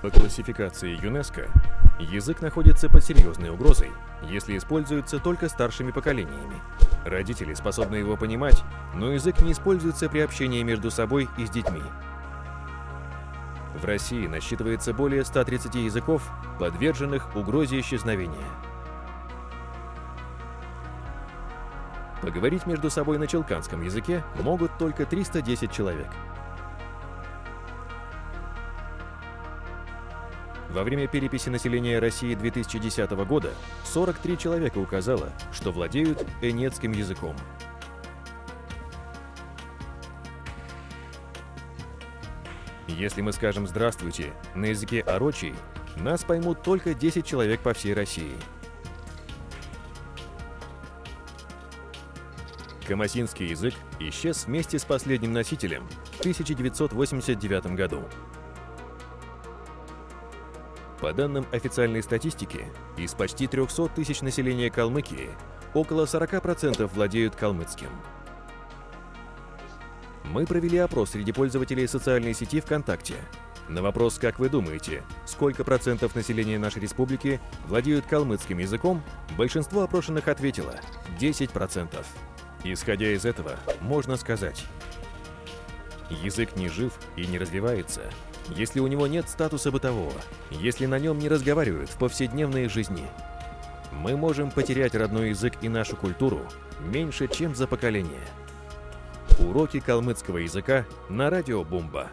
По классификации ЮНЕСКО, язык находится под серьезной угрозой, если используется только старшими поколениями. Родители способны его понимать, но язык не используется при общении между собой и с детьми. В России насчитывается более 130 языков, подверженных угрозе исчезновения. Поговорить между собой на челканском языке могут только 310 человек. Во время переписи населения России 2010 года 43 человека указало, что владеют энетским языком. Если мы скажем «здравствуйте» на языке орочий, нас поймут только 10 человек по всей России. Камасинский язык исчез вместе с последним носителем в 1989 году. По данным официальной статистики, из почти 300 тысяч населения Калмыкии около 40% владеют калмыцким. Мы провели опрос среди пользователей социальной сети ВКонтакте. На вопрос «Как вы думаете, сколько процентов населения нашей республики владеют калмыцким языком?» большинство опрошенных ответило – 10%. Исходя из этого, можно сказать: язык не жив и не развивается, если у него нет статуса бытового, если на нем не разговаривают в повседневной жизни. Мы можем потерять родной язык и нашу культуру меньше, чем за поколение. Уроки калмыцкого языка на радио Бумба.